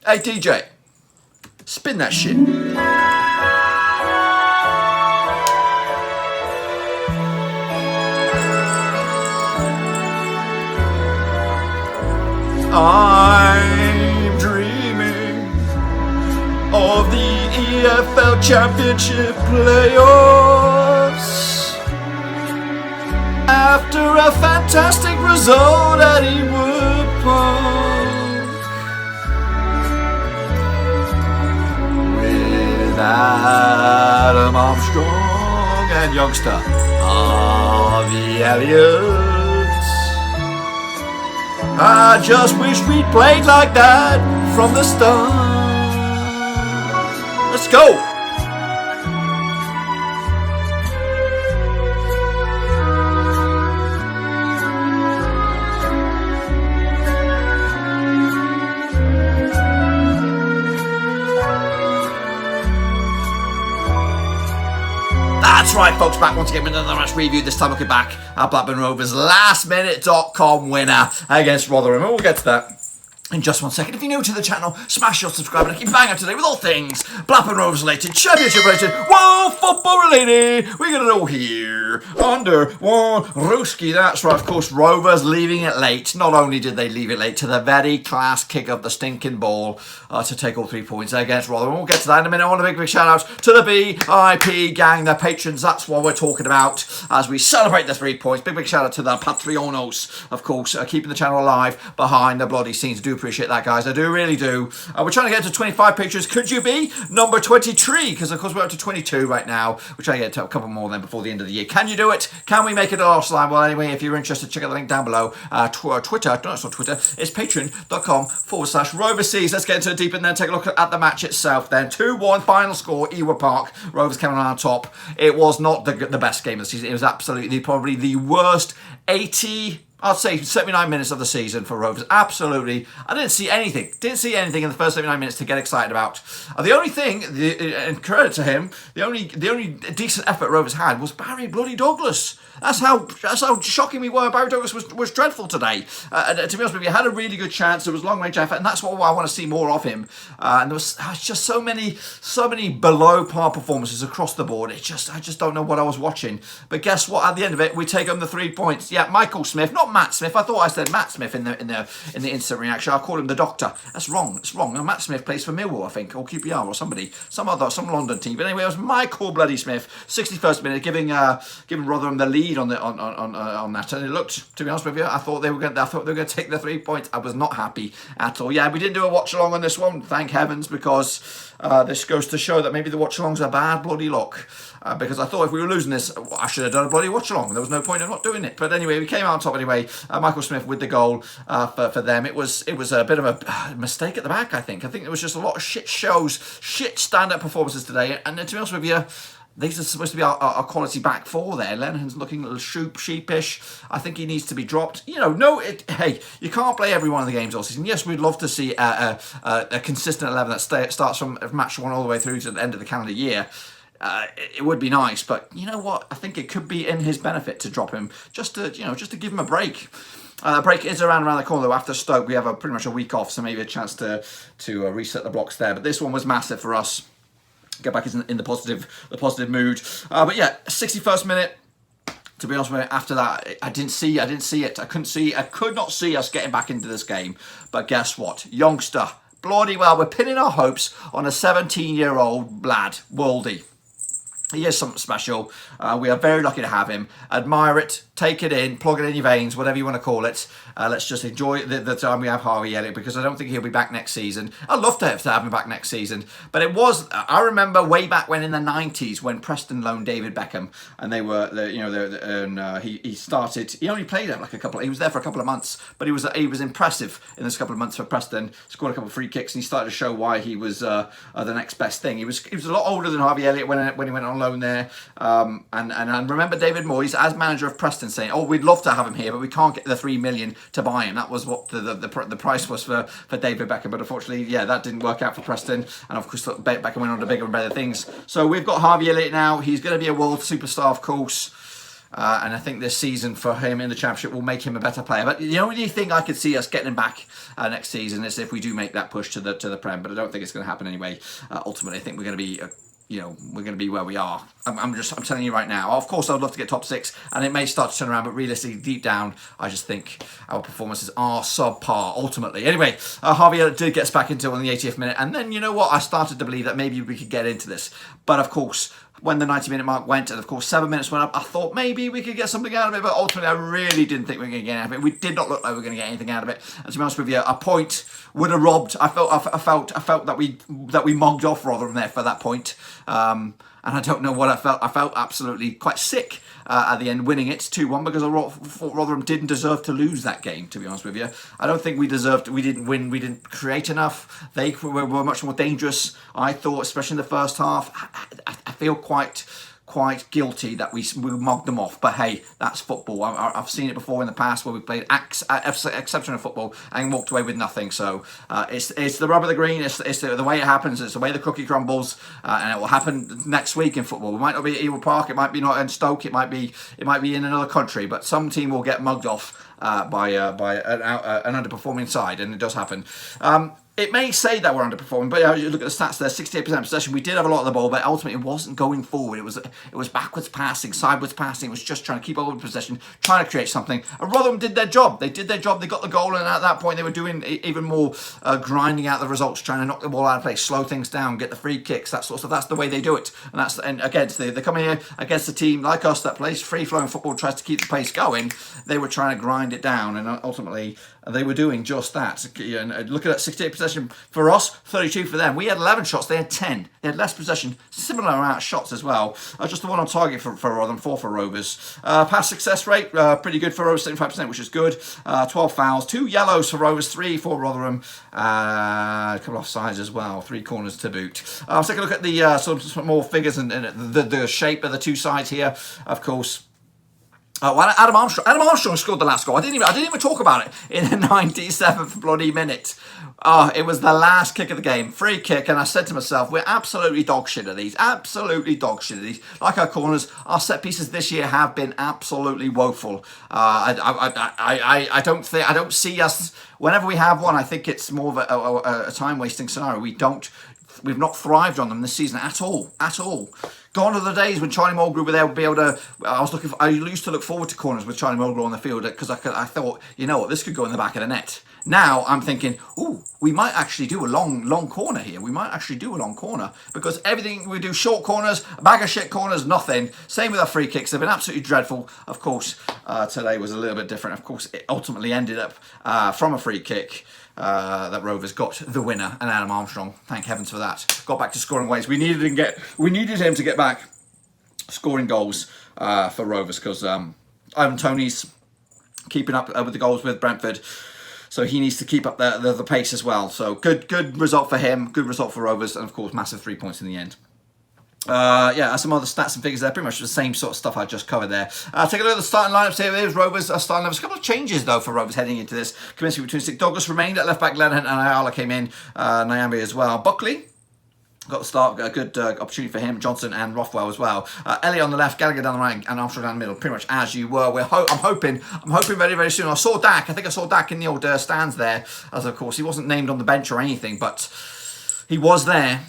Hey DJ, spin that shit. I'm dreaming of the EFL Championship playoffs. After a fantastic result at Ewood Park, with Adam Armstrong and youngster Harvey Elliott. I just wish we'd played like that from the start. Let's go! That's right, folks, back once again with another match review, this time looking back at Blackburn Rovers' lastminute.com winner against Rotherham. And we'll get to that in just 1 second. If you're new to the channel, smash your subscribe and keep banging up today with all things Blackburn Rovers related, championship related, world football related. We got it all here under one Ruski. That's right, of course, Rovers leaving it late. Not only did they leave it late, to the very class kick of the stinking ball to take all 3 points against Rotherham. We'll get to that in a minute. I want a big shout out to the VIP gang, the patrons. That's what we're talking about as we celebrate the 3 points. Big shout out to the Patreonos, of course, keeping the channel alive behind the bloody scenes. Do appreciate that, guys. I do, really do. We're trying to get to 25 pictures. Could you be number 23? Because, of course, we're up to 22 right now. We're trying to get to a couple more then before the end of the year. Can you do it? Can we make it a last line? Well, anyway, if you're interested, check out the link down below. Twitter, no, it's not Twitter. It's patreon.com/Roverseas. Let's get into it deep and then take a look at the match itself then. 2-1 final score, Ewood Park. Rovers came on top. It was not the best game of the season. It was absolutely probably the worst 79 minutes of the season for Rovers. Absolutely. I didn't see anything. Didn't see anything in the first 79 minutes to get excited about. The only thing, and credit to him, the only decent effort Rovers had was Barry bloody Douglas. That's how shocking we were. Barry Douglas was dreadful today. To be honest with you, he had a really good chance. There was long range effort, and that's what I want to see more of him. And there was just so many below par performances across the board. I just don't know what I was watching. But guess what? At the end of it, we take home the 3 points. Yeah, Michael Smith, not Matt Smith. I thought I said Matt Smith in the instant reaction. I called him the Doctor. That's wrong. It's wrong. No, Matt Smith plays for Millwall, I think, or QPR, or some London team. But anyway, it was Michael bloody Smith. 61st minute, giving Rotherham the lead on that, and it looked, to be honest with you, I thought they were going to take the 3 points. I was not happy at all. Yeah, we didn't do a watch along on this one, thank heavens, because this goes to show that maybe the watch alongs are bad bloody luck. Because I thought if we were losing this, I should have done a bloody watch along. There was no point in not doing it. But anyway, we came out on top anyway. Michael Smith with the goal for them. It was a bit of a mistake at the back, I think. I think it was just a lot of shit stand-up performances today. And to be honest with you, these are supposed to be our quality back four there. Lenihan's looking a little sheepish. I think he needs to be dropped. Hey, you can't play every one of the games all season. Yes, we'd love to see a consistent 11 that starts from match one all the way through to the end of the calendar year. It would be nice, but you know what? I think it could be in his benefit to drop him, just to give him a break. The break is around the corner though. After Stoke, we have pretty much a week off, so maybe a chance to reset the blocks there. But this one was massive for us. Get back in the positive mood. But yeah, 61st minute. To be honest with you, after that, I didn't see it. I could not see us getting back into this game. But guess what? Youngster, bloody well, we're pinning our hopes on a 17-year-old lad, Woldy. He is something special. We are very lucky to have him. Admire it, take it in, plug it in your veins, whatever you want to call it. Let's just enjoy the time we have Harvey Elliott, because I don't think he'll be back next season. I'd love to have him back next season. But I remember way back when in the 90s when Preston loaned David Beckham, and they were, he started. He only played he was there for a couple of months, but he was impressive in this couple of months for Preston. Scored a couple of free kicks, and he started to show why he was the next best thing. He was a lot older than Harvey Elliott when he went on loan there. And I remember David Moyes as manager of Preston saying, "Oh, we'd love to have him here, but we can't get the 3 million to buy him." That was what the price was for David Beckham. But unfortunately, yeah, that didn't work out for Preston. And of course, Beckham went on to bigger and better things. So we've got Harvey Elliott now. He's going to be a world superstar, of course. And I think this season for him in the Championship will make him a better player. But the only thing I could see us getting him back next season is if we do make that push to the Prem. But I don't think it's going to happen anyway. Ultimately, I think we're going to be... we're going to be where we are. I'm telling you right now. Of course, I'd love to get top 6, and it may start to turn around, but realistically, deep down, I just think our performances are subpar, ultimately. Anyway, Harvey Elliott did get us back into it on the 80th minute, and then, you know what, I started to believe that maybe we could get into this. But, of course, when the 90-minute mark went, and, of course, 7 minutes went up, I thought maybe we could get something out of it, but ultimately, I really didn't think we were going to get out of it. We did not look like we were going to get anything out of it. And to be honest with you, a point would have robbed. I felt that we mugged off Rotherham there for that point. And I don't know what I felt. I felt absolutely quite sick at the end, winning it 2-1, because I thought Rotherham didn't deserve to lose that game, to be honest with you. I don't think we deserved. We didn't win. We didn't create enough. They were much more dangerous, I thought, especially in the first half. I feel quite guilty that we mugged them off, but hey, that's football. I've seen it before in the past where we played exceptional football and walked away with nothing. So it's the rub of the green. It's the way it happens. It's the way the cookie crumbles, and it will happen next week in football. It might not be at Ewood Park. It might be not in Stoke. It might be in another country. But some team will get mugged off by an underperforming side, and it does happen. It may say that we're underperforming, but you look at the stats there, 68% possession. We did have a lot of the ball, but ultimately it wasn't going forward. It was backwards passing, sideways passing. It was just trying to keep over possession, trying to create something. And Rotherham did their job. They did their job. They got the goal, and at that point they were doing even more grinding out the results, trying to knock the ball out of play, slow things down, get the free kicks, that sort of stuff. That's the way they do it. And again, they come here against a team like us that plays free-flowing football, tries to keep the pace going. They were trying to grind it down, and ultimately they were doing just that. And look at that, 68 possession for us, 32 for them. We had 11 shots, they had 10. They had less possession, similar amount of shots as well. Just the one on target for Rotherham, 4 for Rovers. Pass success rate, pretty good for Rovers, 75%, which is good. 12 fouls, 2 yellows for Rovers, 3 for Rotherham. A couple of offsides as well, 3 corners to boot. Let's take a look at the some more figures and the shape of the two sides here, of course. Adam Armstrong scored the last goal. I didn't even talk about it in the 97th bloody minute. It was the last kick of the game, free kick, and I said to myself, we're absolutely dog shit at these. Absolutely dog shit at these. Like our corners, our set pieces this year have been absolutely woeful. I don't see us. Whenever we have one, I think it's more of a time wasting scenario. We've not thrived on them this season at all. Gone are the days when Charlie Mulgrew were there, would be able to. I used to look forward to corners with Charlie Mulgrew on the field because I thought, you know what, this could go in the back of the net. Now I'm thinking, we might actually do a long corner here. We might actually do a long corner because everything we do, short corners, a bag of shit corners, nothing. Same with our free kicks. They've been absolutely dreadful. Of course, today was a little bit different. Of course, it ultimately ended up from a free kick. That Rovers got the winner, and Adam Armstrong, thank heavens for that, got back to scoring ways. We needed him to get back scoring goals for Rovers because Ivan Toney's keeping up with the goals with Brentford, so he needs to keep up the pace as well. So good result for him, good result for Rovers, and of course massive 3 points in the end. Some other stats and figures there, pretty much the same sort of stuff I just covered there. Take a look at the starting lineups here. There's Rovers starting lineups. A couple of changes though for Rovers heading into this. Kaminsky between stick. Douglas remained at left back. Lennon and Ayala came in. Nyambi as well. Buckley got the start. A good opportunity for him. Johnson and Rothwell as well. Elliott on the left, Gallagher down the right, and Armstrong down the middle. Pretty much as you were. I'm hoping very, very soon. I saw Dak. I think I saw Dak in the old stands there. As of course he wasn't named on the bench or anything, but he was there.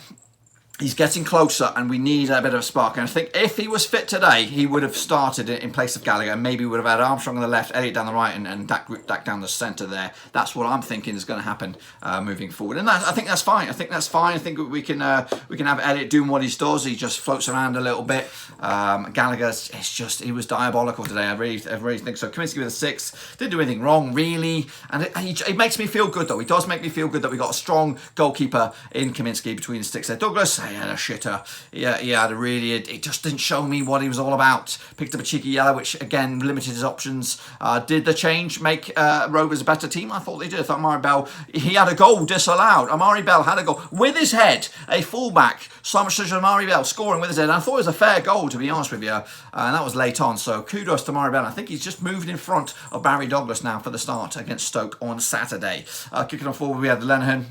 He's getting closer, and we need a bit of a spark. And I think if he was fit today, he would have started in place of Gallagher, and maybe would have had Armstrong on the left, Elliott down the right, and Dak down the centre there. That's what I'm thinking is going to happen moving forward, and I think that's fine. I think we can have Elliott doing what he does. He just floats around a little bit. Gallagher, he was diabolical today. I really think so. Kaminsky with a 6, didn't do anything wrong really, and it makes me feel good though. It does make me feel good that we got a strong goalkeeper in Kaminsky between the sticks there. Douglas, he had a shitter. Yeah, he had a really. It just didn't show me what he was all about. Picked up a cheeky yellow, which again limited his options. Did the change make Rovers a better team? I thought they did. I thought Amari Bell, he had a goal disallowed. Amari Bell had a goal with his head. A fullback, so much as Amari Bell scoring with his head. And I thought it was a fair goal, to be honest with you. And that was late on. So kudos to Amari Bell. I think he's just moved in front of Barry Douglas now for the start against Stoke on Saturday. Kicking off forward, we had Lenihan.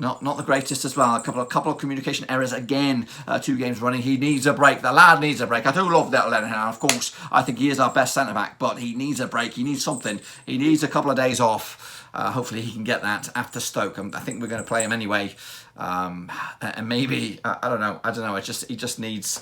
Not the greatest as well. A couple of communication errors again. 2 games running. He needs a break. The lad needs a break. I do love that Lennon. Of course, I think he is our best centre back, but he needs a break. He needs something. He needs a couple of days off. Hopefully he can get that after Stoke. I think we're going to play him anyway. And maybe I don't know. He just needs.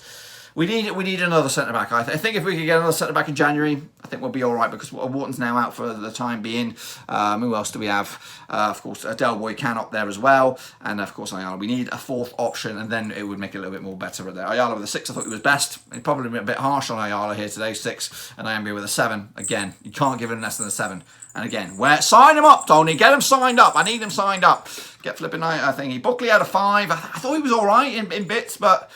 We need another centre back. I think if we could get another centre back in January, I think we'll be all right, because Wharton's now out for the time being. Who else do we have? Of course, Del Boy can up there as well, and of course Ayala. We need a 4th option, and then it would make it a little bit more better there. Ayala with a 6, I thought he was best. He's probably a bit harsh on Ayala here today, 6, and Iambi with a 7. Again, you can't give him less than a 7. And again, sign him up, Tony. Get him signed up. I need him signed up. Get flipping. I think Buckley had a 5. I thought he was all right in bits, but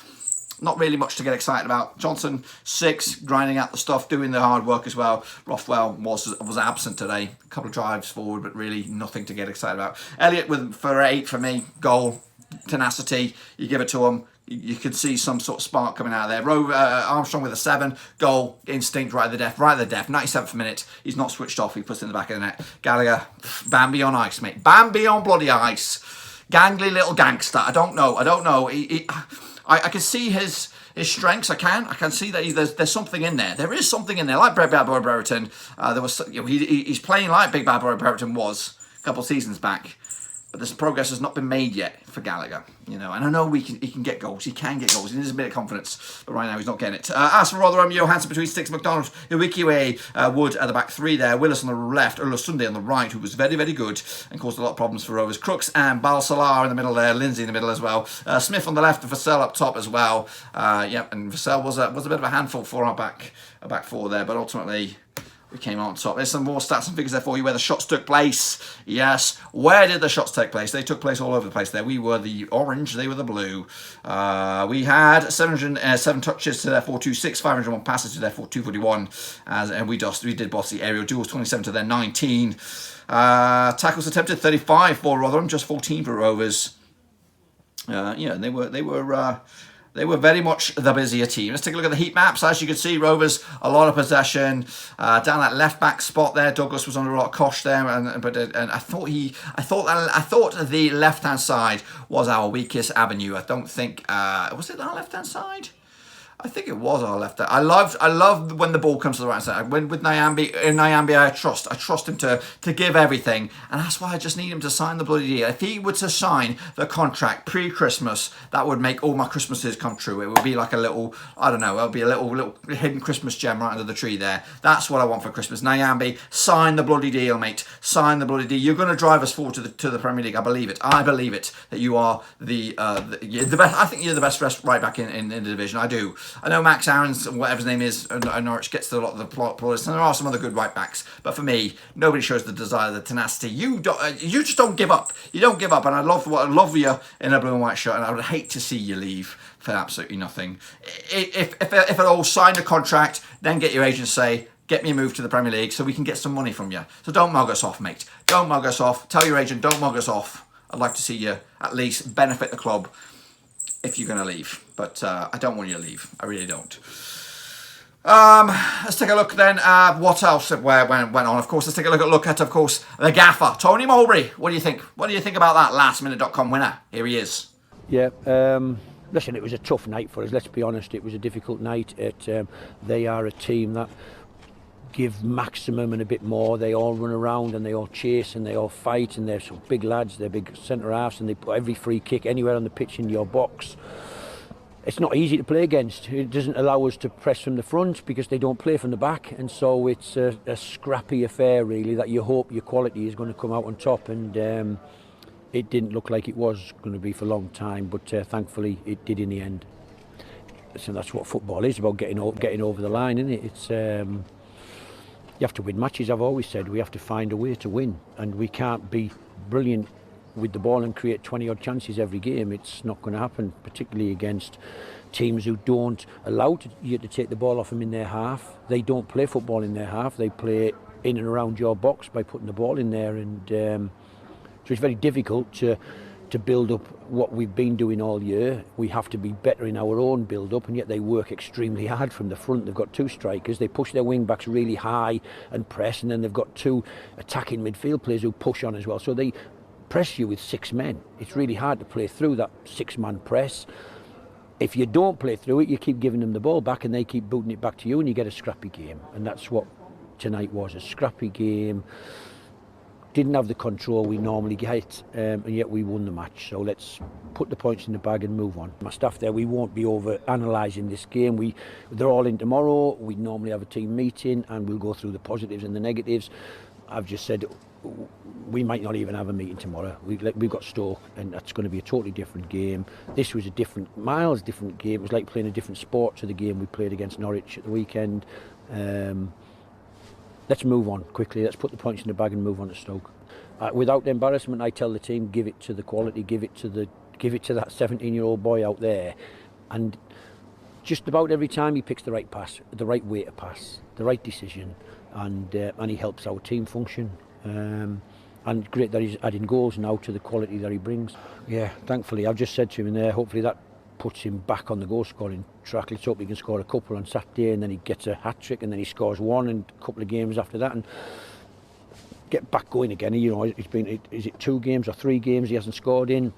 not really much to get excited about. Johnson 6, grinding out the stuff, doing the hard work as well. Rothwell was absent today. A couple of drives forward, but really nothing to get excited about. Elliott for 8 for me. Goal, tenacity. You give it to him. You can see some sort of spark coming out of there. Armstrong with a 7. Goal, instinct, right at the death. 97th minute. He's not switched off. He puts it in the back of the net. Gallagher, Bambi on ice, mate. Bambi on bloody ice. Gangly little gangster. I don't know. I can see his strengths. I can see that there's something in there. There is something in there, like Big Bad Boy Brereton. He's playing like Big Bad Boy Brereton was a couple of seasons back. But this progress has not been made yet for Gallagher, and I know he can get goals. He can get goals. He needs a bit of confidence, but right now he's not getting it. As for Rotherham, Johansson between sticks, McDonald, Iwikiwe, Wood at the back 3 there, Willis on the left, Sunday on the right, who was very, very good and caused a lot of problems for Rovers. Crooks and Balsalar in the middle there, Lindsay in the middle as well. Smith on the left and Vassell up top as well. And Vassell was a bit of a handful for our back 4 there, but ultimately we came out on top. There's some more stats and figures there for you where the shots took place. Yes, where did the shots take place? They took place all over the place there. We were the orange, they were the blue. We had 707 touches to their 426, 501 passes to their 241, and we did boss the aerial duels, 27 to their 19. Tackles attempted, 35 for Rotherham, just 14 for Rovers. They were very much the busier team. Let's take a look at the heat maps. As you can see, Rovers, a lot of possession. Down that left back spot there, Douglas was under a lot of cosh there, and I thought the left hand side was our weakest avenue. I don't think was it our left hand side? I think it was our left. I love when the ball comes to the right side. When with Nyambi, I trust him to give everything, and that's why I just need him to sign the bloody deal. If he were to sign the contract pre-Christmas, that would make all my Christmases come true. It would be like a little, I don't know, it'll be a little hidden Christmas gem right under the tree there. That's what I want for Christmas. Nyambi, sign the bloody deal, mate. Sign the bloody deal. You're going to drive us forward to the Premier League. I believe it. That you are the best. I think you're the best right back in the division. I do. I know Max Aarons, whatever his name is, Norwich gets to a lot of the plaudits, and there are some other good right backs. But for me, nobody shows the desire, the tenacity. You just don't give up. You don't give up, and I love you in a blue and white shirt, and I would hate to see you leave for absolutely nothing. If at all, sign the contract, then get your agent to say, get me a move to the Premier League so we can get some money from you. So don't mug us off, mate. Don't mug us off. Tell your agent, don't mug us off. I'd like to see you at least benefit the club if you're going to leave. But I don't want you to leave. I really don't. Let's take a look then at what else went on. Of course, let's take a look at, of course, the gaffer, Tony Mowbray. What do you think? What do you think about that lastminute.com winner? Here he is. Yeah, listen, it was a tough night for us. Let's be honest, it was a difficult night. They are a team that give maximum and a bit more. They all run around and they all chase and they all fight, and they're some big lads, they're big centre halves, and they put every free kick anywhere on the pitch in your box. It's not easy to play against. It doesn't allow us to press from the front because they don't play from the back, and so it's a scrappy affair really that you hope your quality is going to come out on top, and it didn't look like it was going to be for a long time, but thankfully it did in the end. So that's what football is about, getting over the line, isn't it? It's you have to win matches. I've always said we have to find a way to win, and we can't be brilliant with the ball and create 20 odd chances every game. It's not going to happen, particularly against teams who don't allow you to take the ball off them in their half. They don't play football in their half. They play in and around your box by putting the ball in there, and so it's very difficult to build up what we've been doing all year. We have to be better in our own build up, and yet they work extremely hard from the front. They've got 2 strikers, they push their wing backs really high and press, and then they've got 2 attacking midfield players who push on as well. So they press you with 6 men. It's really hard to play through that 6-man press. If you don't play through it, you keep giving them the ball back and they keep booting it back to you and you get a scrappy game. And that's what tonight was, a scrappy game. Didn't have the control we normally get, and yet we won the match. So let's put the points in the bag and move on. My staff there, we won't be over analysing this game. They're all in tomorrow. We normally have a team meeting and we'll go through the positives and the negatives. I've just said we might not even have a meeting tomorrow. We've got Stoke and that's going to be a totally different game. This was a miles different game. It was like playing a different sport to the game we played against Norwich at the weekend. Let's move on quickly. Let's put the points in the bag and move on to Stoke. Without embarrassment, I tell the team, give it to the quality, give it to that 17-year-old boy out there. And just about every time he picks the right pass, the right way to pass, the right decision, and he helps our team function. And great that he's adding goals now to the quality that he brings. Yeah, thankfully, I've just said to him in there, hopefully that puts him back on the goal scoring track. Let's hope he can score a couple on Saturday and then he gets a hat-trick and then he scores one and a couple of games after that and get back going again. You know, it's been, is it 2 games or 3 games he hasn't scored in?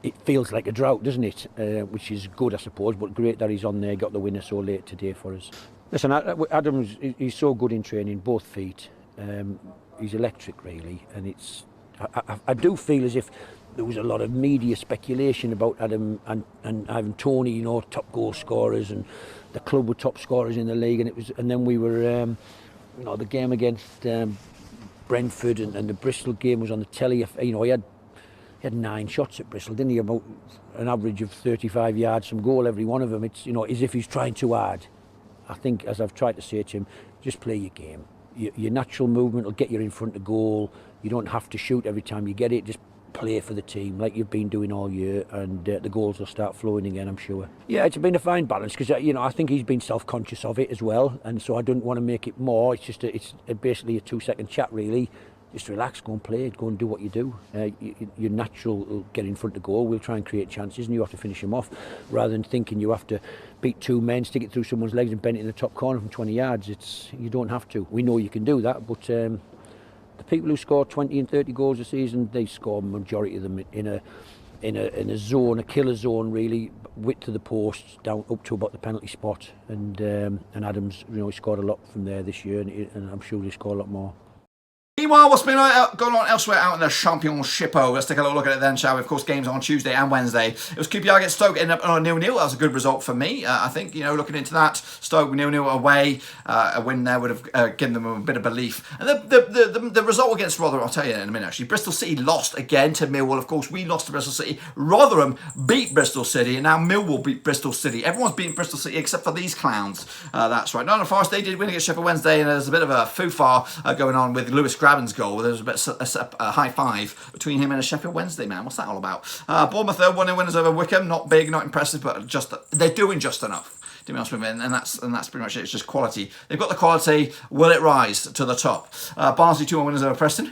It feels like a drought, doesn't it? Which is good, I suppose, but great that he's on there, got the winner so late today for us. Listen, Adam's, he's so good in training, both feet. He's electric, really, and I do feel as if there was a lot of media speculation about Adam and Ivan Toney, you know, top goal scorers, and the club were top scorers in the league, and then we were, you know, the game against Brentford and the Bristol game was on the telly. You know, he had 9 shots at Bristol, didn't he? About an average of 35 yards from goal every one of them. It's, you know, as if he's trying too hard. I think, as I've tried to say to him, just play your game. Your natural movement will get you in front of goal. You don't have to shoot every time you get it. Just play for the team like you've been doing all year, and the goals will start flowing again, I'm sure. Yeah, it's been a fine balance because, you know, I think he's been self-conscious of it as well, and so I don't want to make it more. It's just it's basically a 2-second chat, really. Just relax, go and play, go and do what you do. Your natural will get in front of goal. We'll try and create chances and you have to finish them off, rather than thinking you have to beat 2 men, stick it through someone's legs and bend it in the top corner from 20 yards. You don't have to. We know you can do that, but the people who score 20 and 30 goals a season, they score majority of them in a zone, a killer zone, really, width to the post, down up to about the penalty spot. And Adams, you know, he scored a lot from there this year, and I'm sure he'll score a lot more. Meanwhile, what's been going on elsewhere out in the Championship? Let's take a little look at it then, shall we? Of course, games on Tuesday and Wednesday. It was QPR against Stoke, ended up on a 0-0. That was a good result for me. I think, you know, looking into that, Stoke 0-0 away, a win there would have given them a bit of belief. And the result against Rotherham, I'll tell you in a minute, actually. Bristol City lost again to Millwall. Of course, we lost to Bristol City. Rotherham beat Bristol City, and now Millwall beat Bristol City. Everyone's beating Bristol City except for these clowns. That's right. Nottingham Forest, they did win against Sheffield Wednesday, and there's a bit of a foo-far going on with Lewis Graben's goal. There was a high five between him and a Sheffield Wednesday man. What's that all about? Bournemouth 1-0 winners over Wickham. Not big, not impressive, but just they're doing just enough, to be honest with you, and that's pretty much it. It's just quality. They've got the quality. Will it rise to the top? Barnsley 2-1 winners over Preston.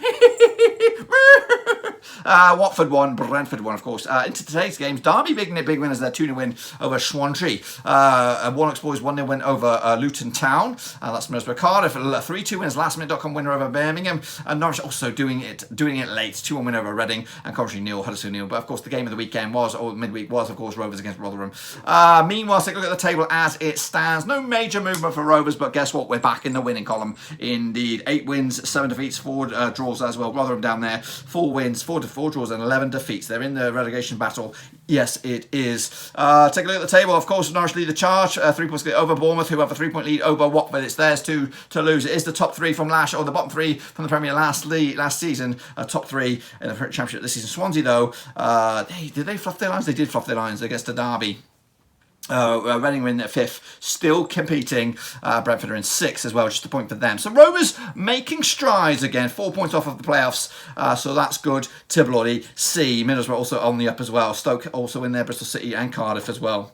Watford 1, Brentford 1, of course. Into today's games, Derby big winners there, 2-0 win over Swansea. Warnock's boys 1-0 win over Luton Town. That's Middlesbrough. Cardiff 3-2 wins. Lastminute.com winner over Birmingham. And Norwich also doing it late, 2-1 win over Reading, and Coventry 0, Huddersfield 0. But of course, the game of the weekend midweek was, of course, Rovers against Rotherham. Meanwhile, take a look at the table as it stands. No major movement for Rovers, but guess what? We're back in the winning column. Indeed, 8 wins, 7 defeats, 4 draws as well. Rotherham down there, 4 wins, 4 draws, and 11 defeats. They're in the relegation battle. Yes, it is. Take a look at the table. Of course, Norwich lead the charge. 3 points over Bournemouth, who have a 3-point lead over Watford. It's theirs to lose. It is the top 3 from the bottom 3 from the Premier last season. Top 3 in the Championship this season. Swansea, though, did they fluff their lines? They did fluff their lines against the Derby. Reading are in at 5th, still competing. Brentford are in 6th as well, just a point for them. So Rovers making strides again, 4 points off of the playoffs, so that's good to bloody see. Middlesbrough also on the up as well. Stoke also in there, Bristol City and Cardiff as well.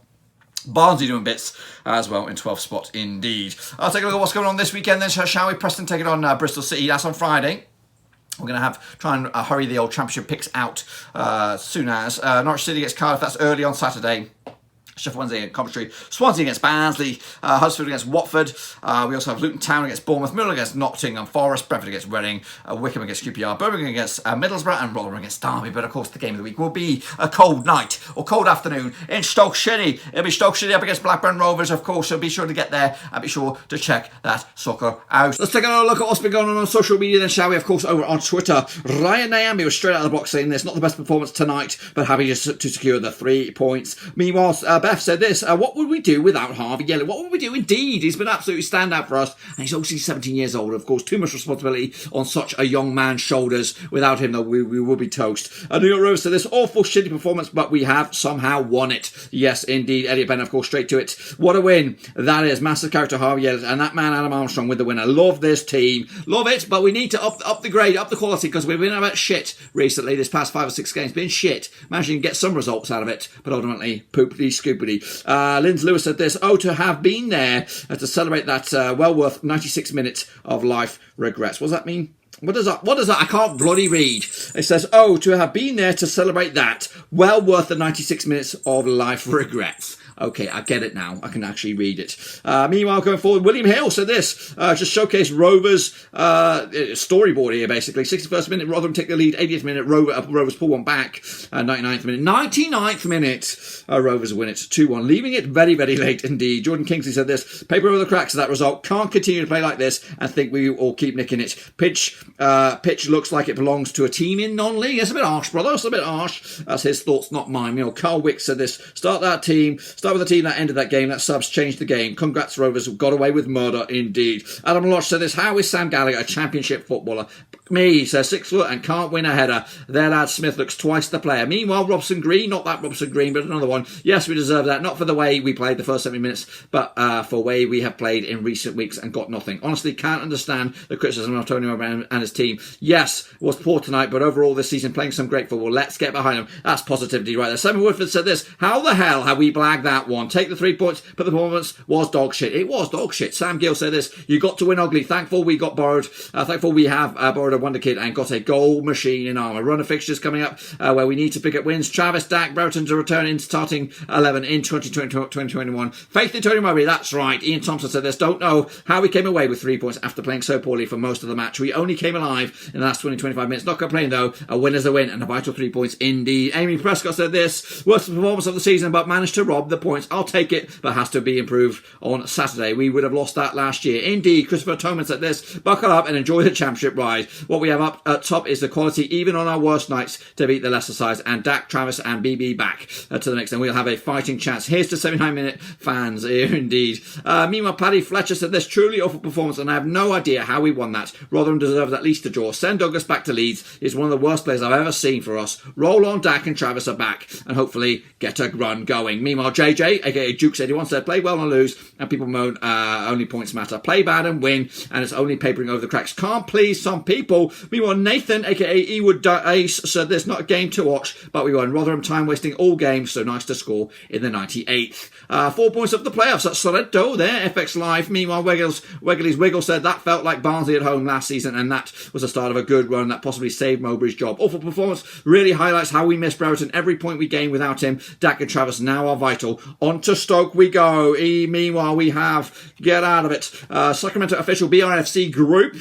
Barnsley doing bits as well in 12th spot indeed. I'll take a look at what's going on this weekend then, shall we? Preston taking on Bristol City. That's on Friday. We're going to try and hurry the old Championship picks out soon as. Norwich City against Cardiff, that's early on Saturday. Sheffield Wednesday against Coventry, Swansea against Barnsley, Huddersfield against Watford. We also have Luton Town against Bournemouth, Millwall against Nottingham Forest, Brentford against Reading, Wickham against QPR, Birmingham against Middlesbrough, and Rotherham against Derby. But of course, the game of the week will be a cold night or cold afternoon in Stoke City. It'll be Stoke City up against Blackburn Rovers, of course. So be sure to get there and be sure to check that sucker out. Let's take another look at what's been going on social media then, shall we? Of course, over on Twitter, Ryan Naambi was straight out of the box saying this: not the best performance tonight, but happy to secure the 3 points. Meanwhile, Beth said this: what would we do without Harvey Elliott? What would we do indeed? He's been absolutely standout for us, and he's obviously 17 years old. Of course, too much responsibility on such a young man's shoulders. Without him, though, we will be toast. New York Rovers said this: awful, shitty performance, but we have somehow won it. Yes, indeed. Elliott Bennett, of course, straight to it. What a win that is. Massive character, Harvey Elliott, and that man, Adam Armstrong, with the winner. Love this team. Love it, but we need to up the grade, up the quality, because we've been about shit recently, this past 5 or 6 games. Been shit. Managed to get some results out of it, but ultimately, poopity scoopity. Lindsay Lewis said this: oh, to have been there to celebrate that well worth 96 minutes of life regrets. What does that mean? What does that? I can't bloody read. It says, oh, to have been there to celebrate that well worth the 96 minutes of life regrets. Okay, I get it now. I can actually read it. Meanwhile, going forward, William Hill said this, just showcase Rovers storyboard here, basically. 61st minute, Rotherham take the lead. 80th minute, Rovers pull one back. 99th minute. 99th minute, Rovers win it 2-1, leaving it very, very late indeed. Jordan Kingsley said this: paper over the cracks of that result. Can't continue to play like this and think we all keep nicking it. Pitch looks like it belongs to a team in non-league. It's a bit harsh, brother. It's a bit harsh. That's his thoughts, not mine. You know, Carl Wicks said this: start with the team that ended that game. That subs changed the game. Congrats, Rovers. Got away with murder, indeed. Adam Lodge said this: how is Sam Gallagher a championship footballer? Me, says 6 foot and can't win a header. Their lad Smith looks twice the player. Meanwhile, Robson Green, not that Robson Green, but another one. Yes, we deserve that. Not for the way we played the first 70 minutes, but for the way we have played in recent weeks and got nothing. Honestly, can't understand the criticism of Tony O'Brien and his team. Yes, was poor tonight, but overall this season playing some great football. Let's get behind them. That's positivity right there. Simon Woodford said this: how the hell have we blagged that one? Take the 3 points, but the performance was dog shit. It was dog shit. Sam Gill said this: you got to win ugly. Thankful we have borrowed a wonder kid and got a goal machine in armour. Run of fixtures coming up where we need to pick up wins. Travis, Dak, Brereton to return in starting 11 in 2021. Faith in Tony Murray, that's right. Ian Thompson said this: don't know how we came away with 3 points after playing so poorly for most of the match. We only came alive in the last 20-25 minutes. Not complaining though. A win is a win and a vital 3 points indeed. Amy Prescott said this: worst performance of the season, but managed to rob the points. I'll take it, but has to be improved on Saturday. We would have lost that last year. Indeed, Christopher Toman said this: buckle up and enjoy the championship ride. What we have up at top is the quality, even on our worst nights, to beat the lesser sides. And Dak, Travis and BB back to the next, and we'll have a fighting chance. Here's to 79-minute fans here indeed. Meanwhile, Paddy Fletcher said this: truly awful performance, and I have no idea how we won that. Rotherham deserves at least a draw. Send Douglas back to Leeds. He's one of the worst players I've ever seen for us. Roll on, Dak and Travis are back, and hopefully get a run going. Meanwhile, JJ, aka Jukes81, said play well and lose, and people moan only points matter. Play bad and win, and it's only papering over the cracks. Can't please some people. Meanwhile, Nathan, aka Ewood Ace, said this: not a game to watch, but we won. Rotherham time wasting all games, so nice to score in the 98th. 4 points of the playoffs. That's Soretto there, FX Live. Meanwhile, Wiggly's Wiggle said that felt like Barnsley at home last season, and that was the start of a good run that possibly saved Mowbray's job. Awful performance really highlights how we missed Brereton. Every point we gained without him. Dak and Travis now are vital. On to Stoke we go. Meanwhile, we have get out of it. Sacramento official BRFC group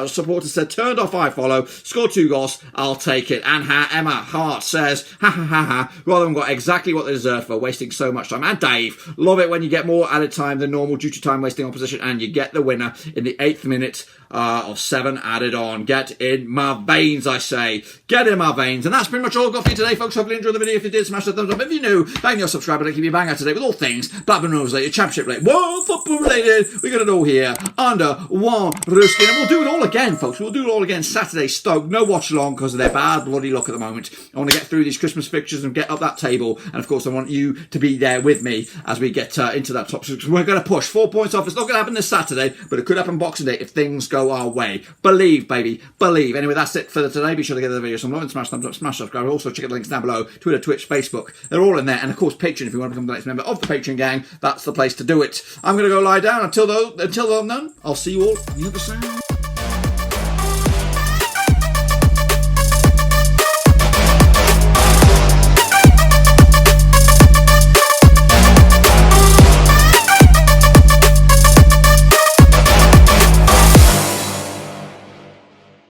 supporter said, turned off I follow, scored 2 goals, I'll take it. And Emma Hart says, ha ha ha ha, Rotherham got exactly what they deserve for wasting so much time. And Dave, love it when you get more added time than normal due to time wasting opposition, and you get the winner in the 8th minute of 7 added on. Get in my veins, I say. Get in my veins. And that's pretty much all I've got for you today, folks. Hopefully you enjoyed the video. If you did, smash the thumbs up. If you're new, bang your subscribe button. Keep you bang out today with all things Blackburn Rovers related, championship related, world football related. We got it all here under one roof. And we'll do it all again, folks. We'll do it all again Saturday. Stoke. No watch along because of their bad bloody luck at the moment. I want to get through these Christmas fixtures and get up that table. And of course, I want you to be there with me as we get into that top 6. We're going to push 4 points off. It's not going to happen this Saturday, but it could happen Boxing Day if things go our way. Believe, baby, believe. Anyway, that's it for today. Be sure to give the video some love and smash thumbs up, smash subscribe. Also, check out the links down below. Twitter, Twitch, Facebook. They're all in there. And of course, Patreon. If you want to become the next member of the Patreon gang, that's the place to do it. I'm going to go lie down. Until then, I'll see you all in the sound.